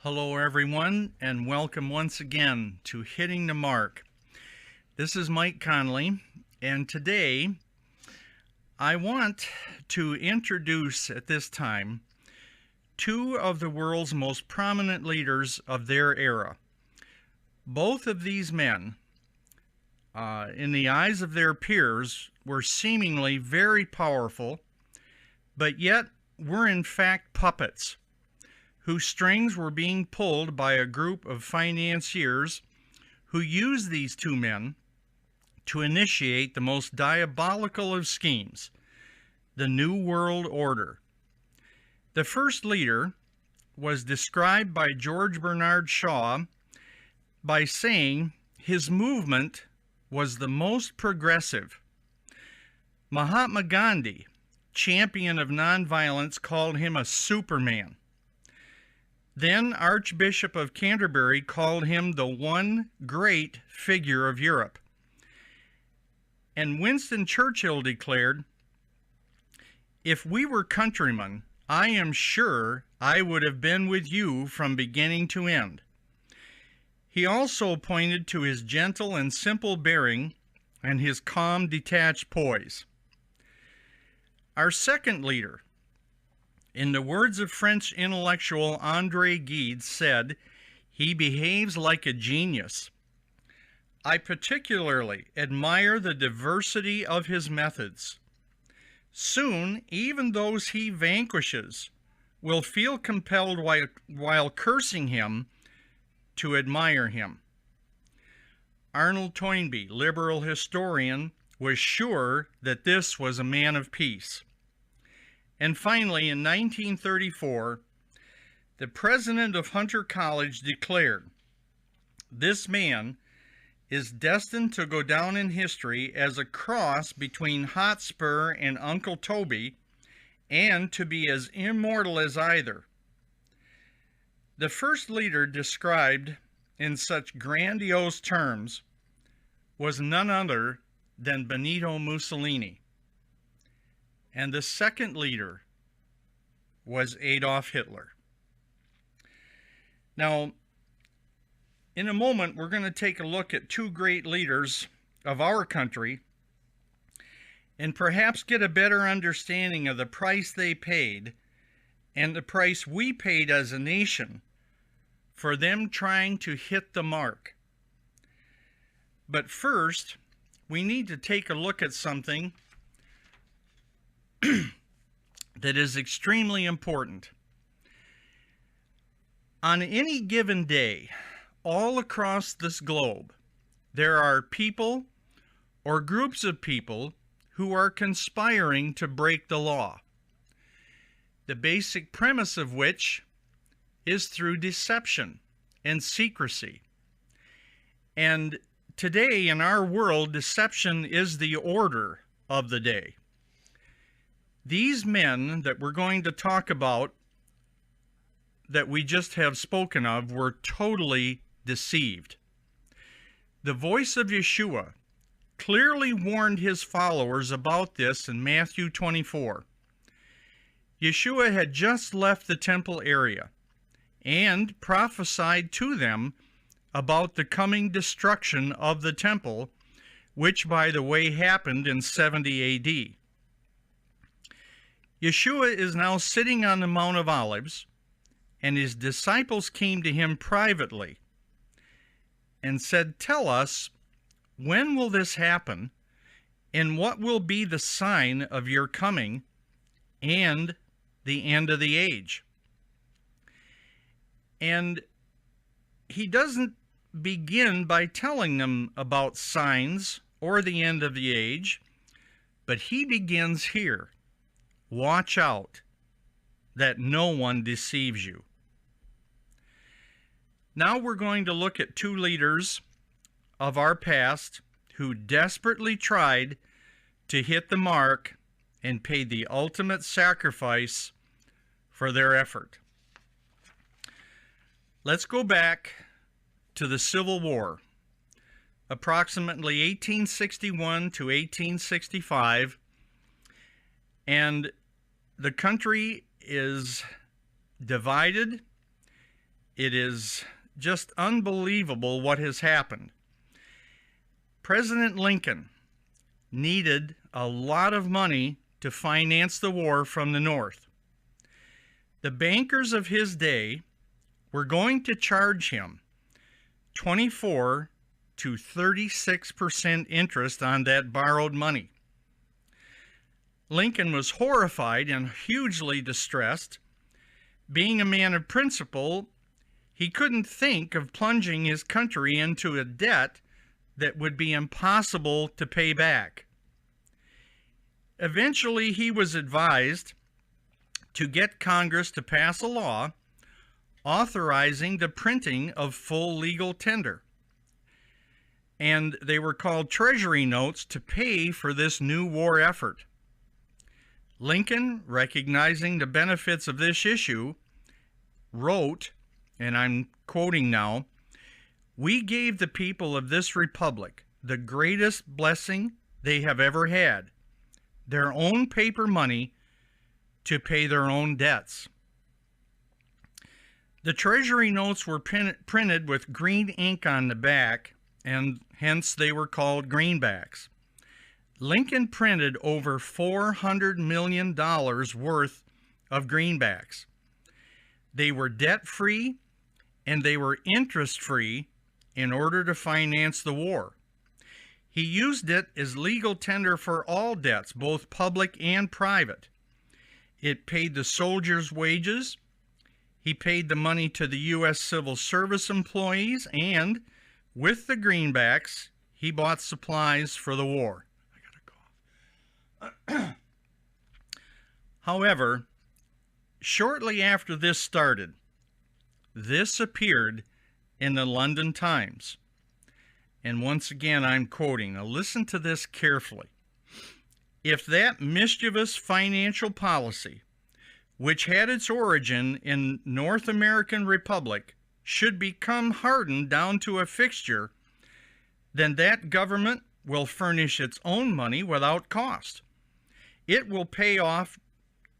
Hello everyone, and welcome once again to Hitting the Mark. This is Mike Conley, and today I want to introduce at this time two of the world's most prominent leaders of their era. Both of these men, in the eyes of their peers, were seemingly very powerful, but yet were in fact puppets, whose strings were being pulled by a group of financiers who used these two men to initiate the most diabolical of schemes, the New World Order. The first leader was described by George Bernard Shaw by saying his movement was the most progressive. Mahatma Gandhi, champion of nonviolence, called him a Superman. Then Archbishop of Canterbury called him the one great figure of Europe. And Winston Churchill declared, "If we were countrymen, I am sure I would have been with you from beginning to end." He also pointed to his gentle and simple bearing and his calm, detached poise. Our second leader, in the words of French intellectual André Gide, said, "He behaves like a genius." I particularly admire the diversity of his methods. Soon, even those he vanquishes will feel compelled while cursing him to admire him. Arnold Toynbee, liberal historian, was sure that this was a man of peace. And finally, in 1934, the president of Hunter College declared, "This man is destined to go down in history as a cross between Hotspur and Uncle Toby, and to be as immortal as either." The first leader described in such grandiose terms was none other than Benito Mussolini. And the second leader was Adolf Hitler. Now, in a moment, we're going to take a look at two great leaders of our country and perhaps get a better understanding of the price they paid and the price we paid as a nation for them trying to hit the mark. But first, we need to take a look at something that is extremely important. On any given day, all across this globe, there are people or groups of people who are conspiring to break the law, the basic premise of which is through deception and secrecy. And today in our world, deception is the order of the day. These men that we're going to talk about, that we just have spoken of, were totally deceived. The voice of Yeshua clearly warned his followers about this in Matthew 24. Yeshua had just left the temple area and prophesied to them about the coming destruction of the temple, which, by the way, happened in 70 AD. Yeshua is now sitting on the Mount of Olives, and his disciples came to him privately and said, "Tell us, when will this happen, and what will be the sign of your coming and the end of the age?" And he doesn't begin by telling them about signs or the end of the age, but he begins here. Watch out that no one deceives you. Now we're going to look at two leaders of our past who desperately tried to hit the mark and paid the ultimate sacrifice for their effort. Let's go back to the Civil War. approximately 1861 to 1865, and the country is divided. It is just unbelievable what has happened. President Lincoln needed a lot of money to finance the war from the North. The bankers of his day were going to charge him 24 to 36% interest on that borrowed money. Lincoln was horrified and hugely distressed. Being a man of principle, he couldn't think of plunging his country into a debt that would be impossible to pay back. Eventually, he was advised to get Congress to pass a law authorizing the printing of full legal tender. And they were called Treasury notes to pay for this new war effort. Lincoln, recognizing the benefits of this issue, wrote, and I'm quoting now, "We gave the people of this republic the greatest blessing they have ever had, their own paper money to pay their own debts." The Treasury notes were printed with green ink on the back, and hence they were called greenbacks. Lincoln printed over $400 million worth of greenbacks. They were debt-free and they were interest-free in order to finance the war. He used it as legal tender for all debts, both public and private. It paid the soldiers' wages. He paid the money to the U.S. Civil Service employees, and with the greenbacks, he bought supplies for the war. I got a cough. However, shortly after this started, this appeared in the London Times. And once again, I'm quoting. Now listen to this carefully. "If that mischievous financial policy, which had its origin in North American Republic, should become hardened down to a fixture, then that government will furnish its own money without cost. It will pay off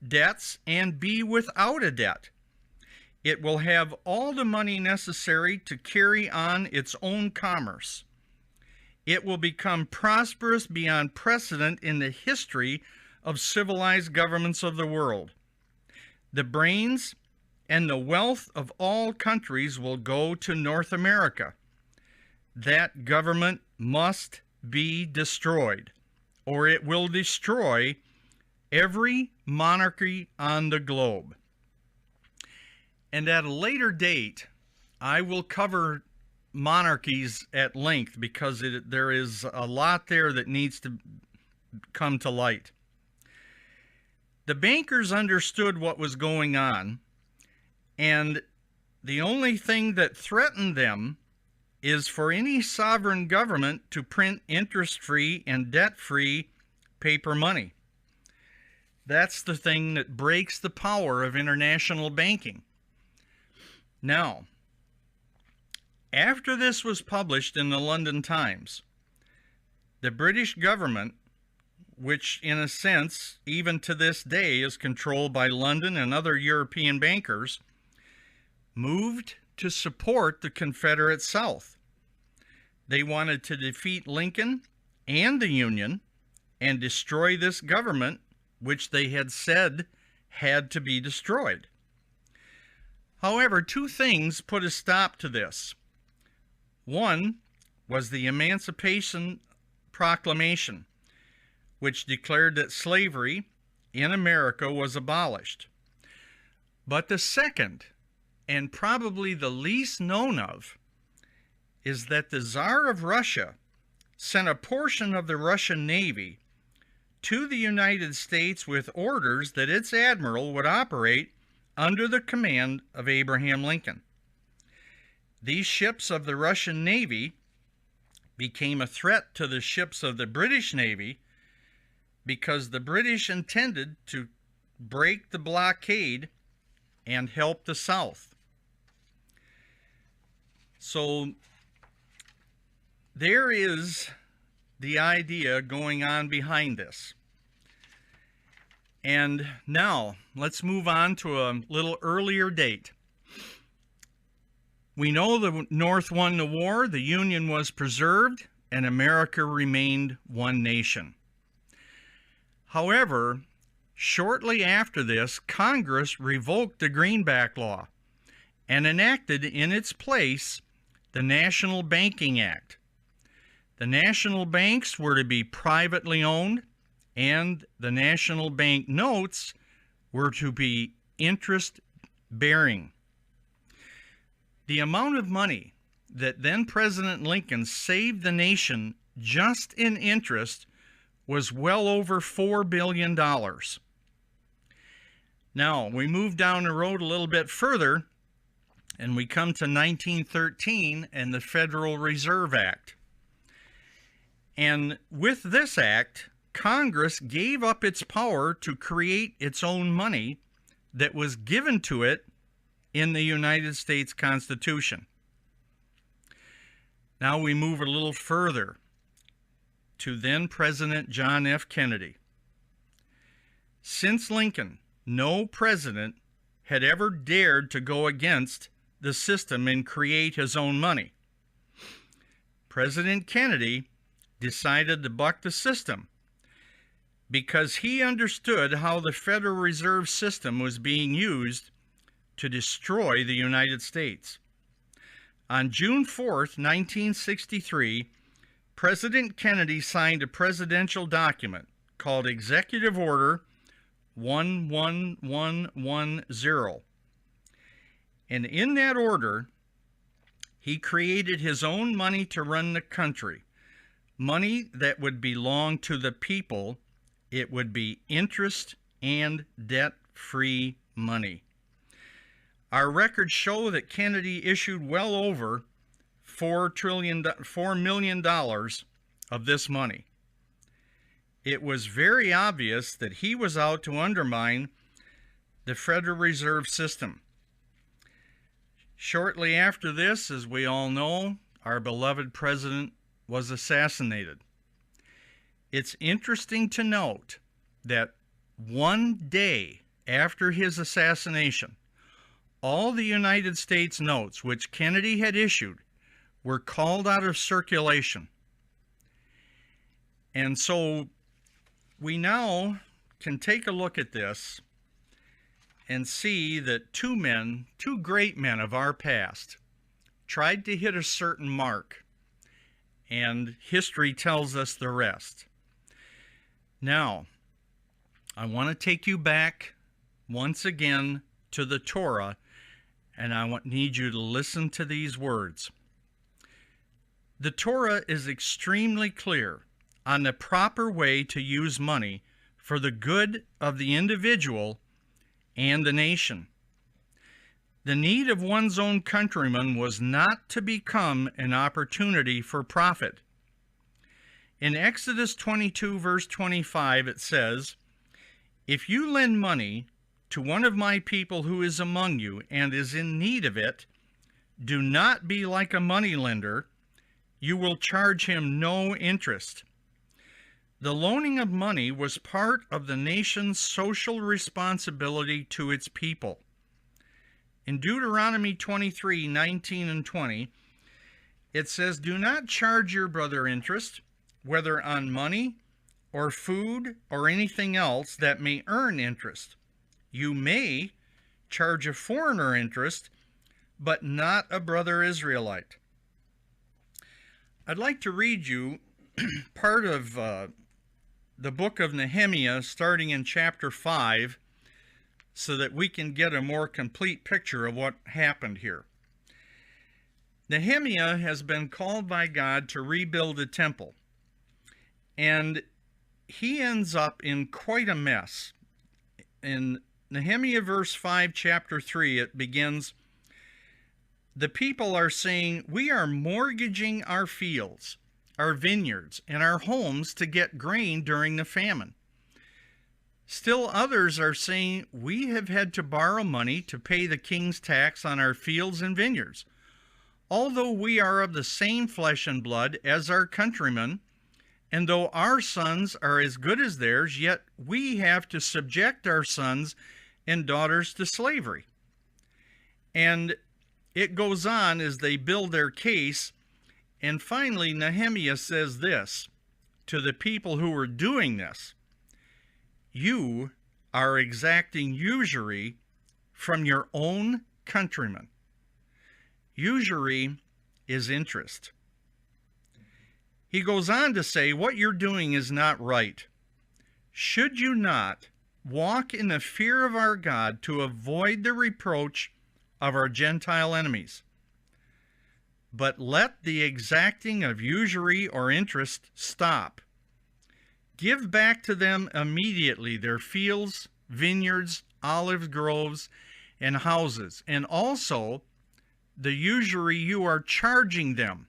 debts and be without a debt. It will have all the money necessary to carry on its own commerce. It will become prosperous beyond precedent in the history of civilized governments of the world. The brains and the wealth of all countries will go to North America. That government must be destroyed, or it will destroy every monarchy on the globe." And at a later date, I will cover monarchies at length because there is a lot there that needs to come to light. The bankers understood what was going on, and the only thing that threatened them is for any sovereign government to print interest-free and debt-free paper money. That's the thing that breaks the power of international banking. Now, after this was published in the London Times, the British government, which in a sense, even to this day, is controlled by London and other European bankers, moved to support the Confederate South. They wanted to defeat Lincoln and the Union and destroy this government, which they had said had to be destroyed. However, two things put a stop to this. One was the Emancipation Proclamation, which declared that slavery in America was abolished. But the second, and probably the least known of, is that the Tsar of Russia sent a portion of the Russian Navy to the United States with orders that its admiral would operate under the command of Abraham Lincoln. These ships of the Russian Navy became a threat to the ships of the British Navy because the British intended to break the blockade and help the South. So there is the idea going on behind this. And now let's move on to a little earlier date. We know the North won the war, the Union was preserved, and America remained one nation. However, shortly after this, Congress revoked the Greenback Law and enacted in its place the National Banking Act. The national banks were to be privately owned, and the national bank notes were to be interest-bearing. The amount of money that then President Lincoln saved the nation just in interest was well over $4 billion. Now, we move down the road a little bit further, and we come to 1913 and the Federal Reserve Act. And with this act, Congress gave up its power to create its own money that was given to it in the United States Constitution. Now we move a little further to then President John F. Kennedy. Since Lincoln, no president had ever dared to go against the system and create his own money. President Kennedy decided to buck the system because he understood how the Federal Reserve System was being used to destroy the United States. On June 4th, 1963, President Kennedy signed a presidential document called Executive Order 11110. And in that order, he created his own money to run the country. Money that would belong to the people. It would be interest and debt-free money. Our records show that Kennedy issued well over $4 million of this money. It was very obvious that he was out to undermine the Federal Reserve System. Shortly after this, as we all know, our beloved president was assassinated. It's interesting to note that one day after his assassination, all the United States notes which Kennedy had issued were called out of circulation. And so we now can take a look at this and see that two great men of our past, tried to hit a certain mark, and history tells us the rest. Now, I want to take you back once again to the Torah, and I need you to listen to these words. The Torah is extremely clear on the proper way to use money for the good of the individual and the nation. The need of one's own countrymen was not to become an opportunity for profit. In Exodus 22, verse 25, it says, "If you lend money to one of my people who is among you and is in need of it, do not be like a moneylender. You will charge him no interest." The loaning of money was part of the nation's social responsibility to its people. In Deuteronomy 23, 19 and 20, it says, "Do not charge your brother interest, whether on money or food or anything else that may earn interest. You may charge a foreigner interest, but not a brother Israelite." I'd like to read you part of the book of Nehemiah, starting in chapter 5, so that we can get a more complete picture of what happened here. Nehemiah has been called by God to rebuild the temple, and he ends up in quite a mess. In Nehemiah verse 5, chapter 3, it begins, "The people are saying, 'We are mortgaging our fields, our vineyards, and our homes to get grain during the famine.' Still others are saying, 'We have had to borrow money to pay the king's tax on our fields and vineyards. although we are of the same flesh and blood as our countrymen, and though our sons are as good as theirs, yet we have to subject our sons and daughters to slavery. And it goes on as they build their case, and finally Nehemiah says this to the people who were doing this: you are exacting usury from your own countrymen. Usury is interest. He goes on to say, what you're doing is not right. Should you not walk in the fear of our God to avoid the reproach of our Gentile enemies? But let the exacting of usury or interest stop. Give back to them immediately their fields, vineyards, olive groves, and houses, and also the usury you are charging them.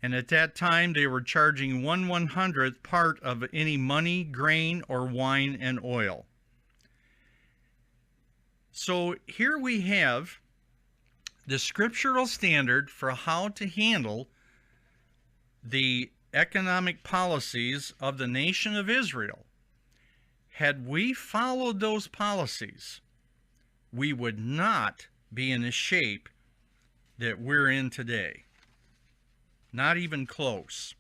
And at that time they were charging 1/100th part of any money, grain, or wine and oil. So here we have the scriptural standard for how to handle the economic policies of the nation of Israel. Had we followed those policies, we would not be in the shape that we're in today. Not even close.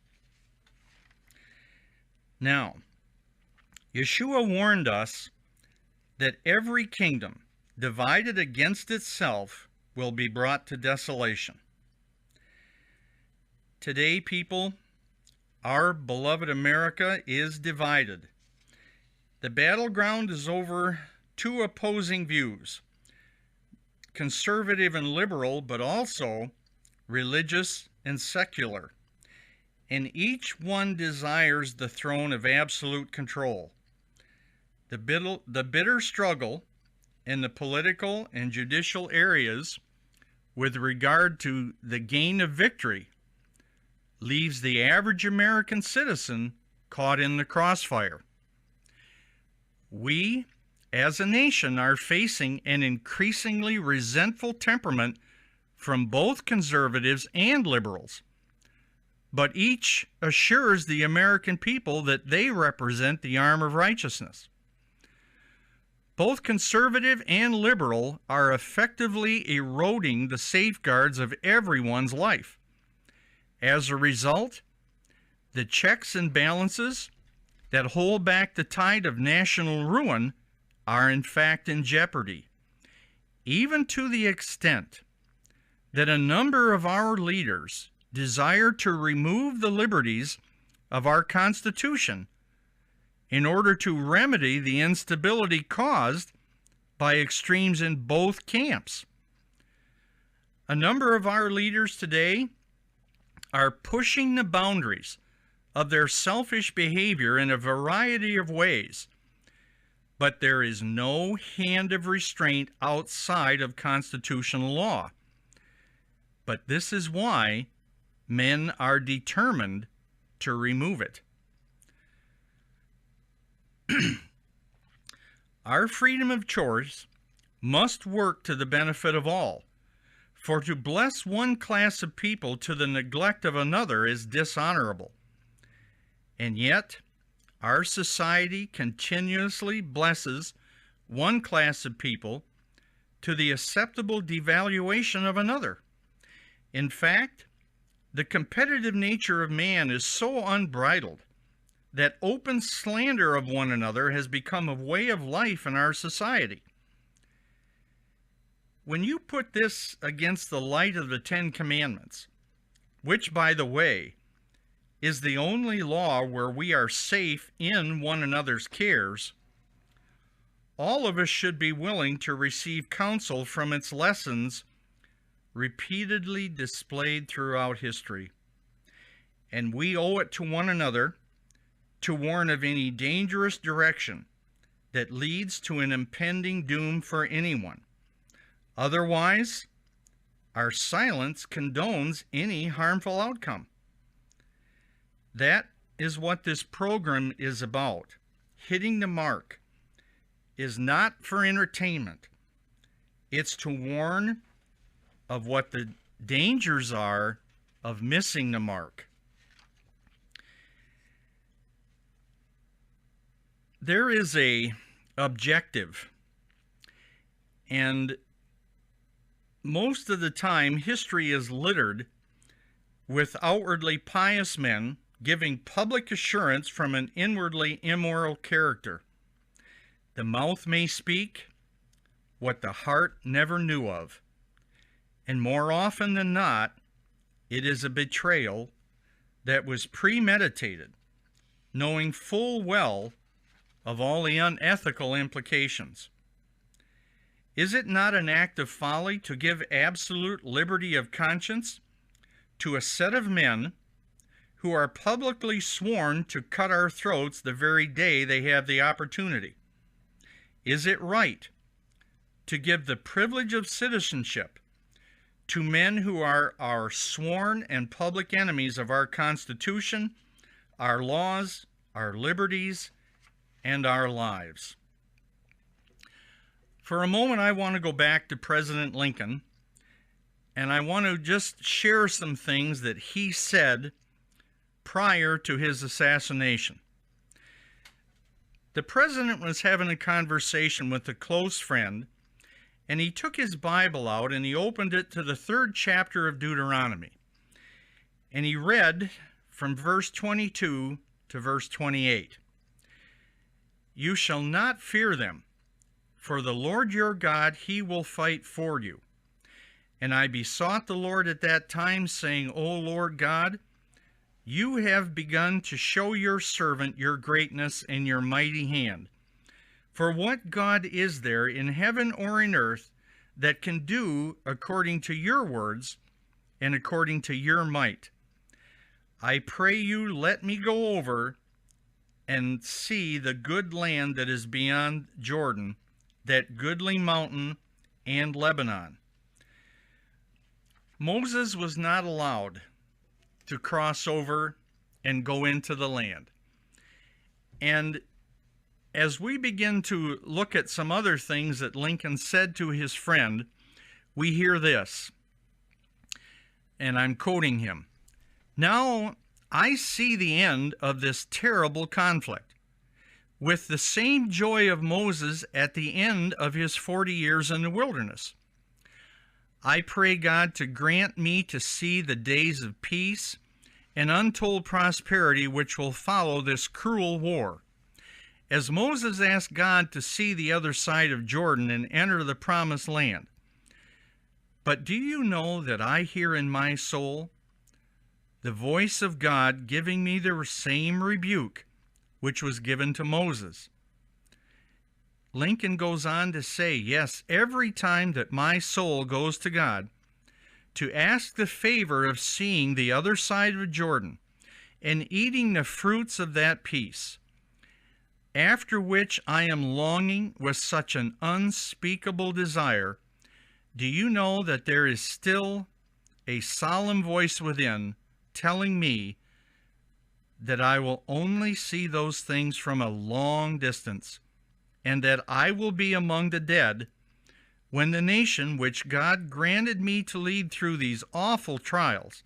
Now, Yeshua warned us that every kingdom divided against itself will be brought to desolation. Today, people, our beloved America is divided. The battleground is over two opposing views: conservative and liberal, but also religious and secular. And each one desires the throne of absolute control. The bitter struggle in the political and judicial areas with regard to the gain of victory leaves the average American citizen caught in the crossfire. We, as a nation, are facing an increasingly resentful temperament from both conservatives and liberals, but each assures the American people that they represent the arm of righteousness. Both conservative and liberal are effectively eroding the safeguards of everyone's life. As a result, the checks and balances that hold back the tide of national ruin are in fact in jeopardy, even to the extent that a number of our leaders desire to remove the liberties of our Constitution in order to remedy the instability caused by extremes in both camps. A number of our leaders today are pushing the boundaries of their selfish behavior in a variety of ways, but there is no hand of restraint outside of constitutional law. But this is why men are determined to remove it. Our freedom of choice must work to the benefit of all, for to bless one class of people to the neglect of another is dishonorable. And yet, our society continuously blesses one class of people to the acceptable devaluation of another. In fact, the competitive nature of man is so unbridled that open slander of one another has become a way of life in our society. When you put this against the light of the Ten Commandments, which, by the way, is the only law where we are safe in one another's cares, all of us should be willing to receive counsel from its lessons repeatedly displayed throughout history. And we owe it to one another to warn of any dangerous direction that leads to an impending doom for anyone. Otherwise, our silence condones any harmful outcome. That is what this program is about. Hitting the Mark is not for entertainment. It's to warn of what the dangers are of missing the mark. There is a objective, and most of the time history is littered with outwardly pious men giving public assurance from an inwardly immoral character. The mouth may speak what the heart never knew of, and more often than not, it is a betrayal that was premeditated, knowing full well of all the unethical implications. Is it not an act of folly to give absolute liberty of conscience to a set of men who are publicly sworn to cut our throats the very day they have the opportunity? Is it right to give the privilege of citizenship to men who are our sworn and public enemies of our Constitution, our laws, our liberties, and our lives? For a moment, I want to go back to President Lincoln, and I want to just share some things that he said prior to his assassination. The president was having a conversation with a close friend, and he took his Bible out and he opened it to the 3rd chapter of Deuteronomy. And he read from verse 22 to verse 28. You shall not fear them, for the Lord your God, he will fight for you. And I besought the Lord at that time, saying, O Lord God, you have begun to show your servant your greatness and your mighty hand. For what God is there in heaven or in earth that can do according to your words and according to your might? I pray you, let me go over and see the good land that is beyond Jordan, that goodly mountain and Lebanon. Moses was not allowed to cross over and go into the land. And as we begin to look at some other things that Lincoln said to his friend, we hear this, and I'm quoting him. Now I see the end of this terrible conflict with the same joy of Moses at the end of his 40 years in the wilderness. I pray God to grant me to see the days of peace and untold prosperity which will follow this cruel war. As Moses asked God to see the other side of Jordan and enter the promised land. But do you know that I hear in my soul the voice of God giving me the same rebuke which was given to Moses? Lincoln goes on to say, yes, every time that my soul goes to God to ask the favor of seeing the other side of Jordan and eating the fruits of that peace, after which I am longing with such an unspeakable desire, do you know that there is still a solemn voice within telling me that I will only see those things from a long distance, and that I will be among the dead when the nation which God granted me to lead through these awful trials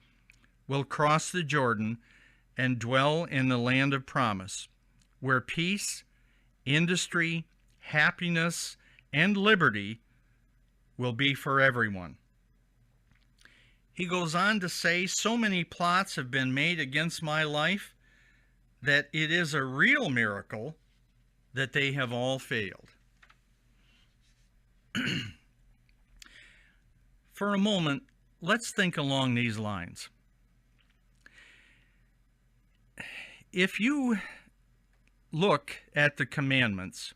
will cross the Jordan and dwell in the land of promise, where peace, industry, happiness, and liberty will be for everyone. He goes on to say, so many plots have been made against my life that it is a real miracle that they have all failed. For a moment, let's think along these lines. If you look at the commandments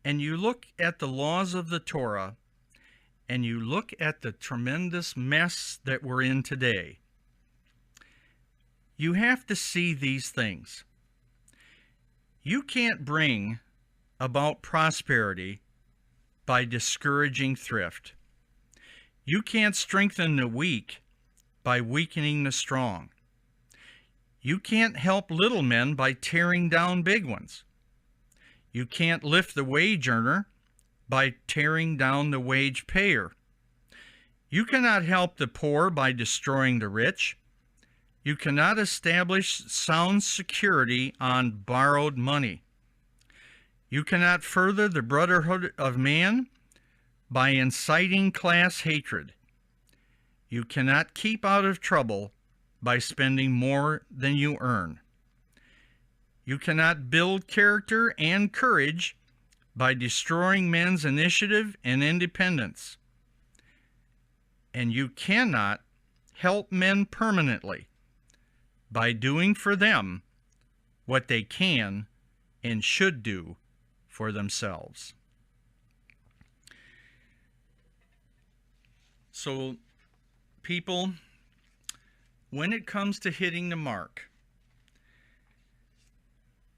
and you look at the laws of the Torah and you look at the tremendous mess that we're in today, you have to see these things. You can't bring about prosperity by discouraging thrift. You can't strengthen the weak by weakening the strong. You can't help little men by tearing down big ones. You can't lift the wage earner by tearing down the wage payer. You cannot help the poor by destroying the rich. You cannot establish sound security on borrowed money. You cannot further the brotherhood of man by inciting class hatred. You cannot keep out of trouble by spending more than you earn. You cannot build character and courage by destroying men's initiative and independence. And you cannot help men permanently by doing for them what they can and should do for themselves. So, people, when it comes to hitting the mark,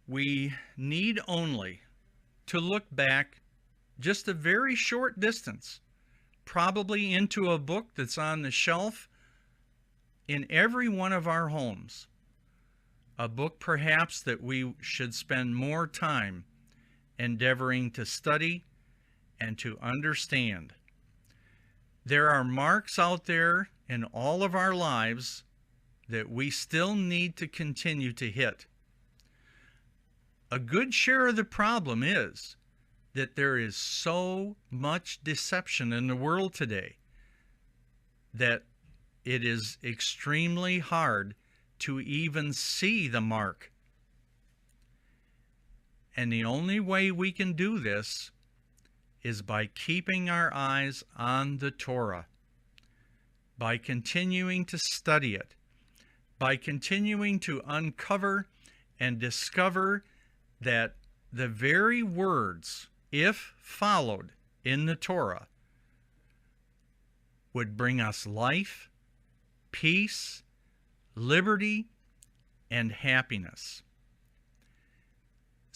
we need only to look back just a very short distance, probably into a book that's on the shelf in every one of our homes. A book perhaps that we should spend more time endeavoring to study and to understand. There are marks out there in all of our lives that we still need to continue to hit. A good share of the problem is that there is so much deception in the world today that it is extremely hard to even see the mark. And the only way we can do this is by keeping our eyes on the Torah, by continuing to study it, by continuing to uncover and discover that the very words, if followed in the Torah, would bring us life, peace, liberty, and happiness.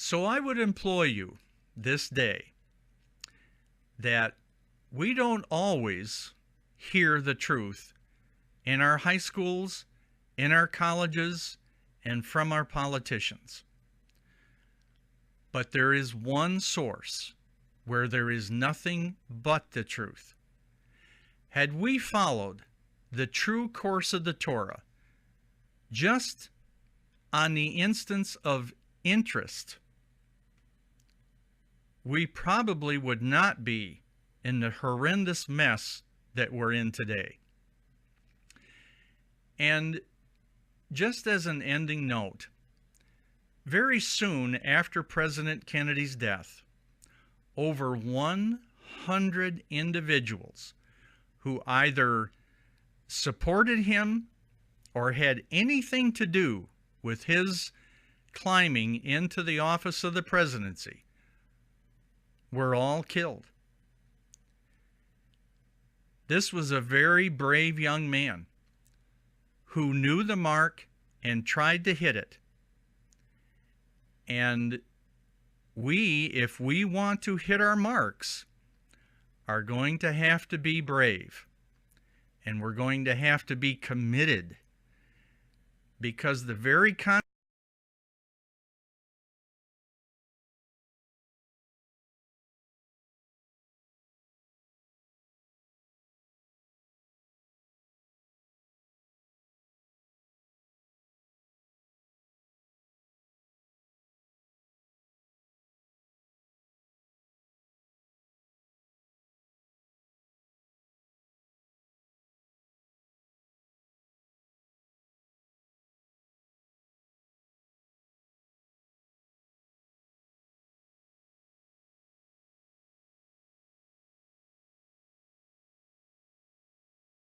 So I would implore you this day that we don't always hear the truth in our high schools, in our colleges, and from our politicians. But there is one source where there is nothing but the truth. Had we followed the true course of the Torah, just on the instance of interest, we probably would not be in the horrendous mess that we're in today. And just as an ending note, very soon after President Kennedy's death, over 100 individuals who either supported him or had anything to do with his climbing into the office of the presidency were all killed. This was a very brave young man who knew the mark and tried to hit it. And we, if we want to hit our marks, are going to have to be brave. And we're going to have to be committed. Because the very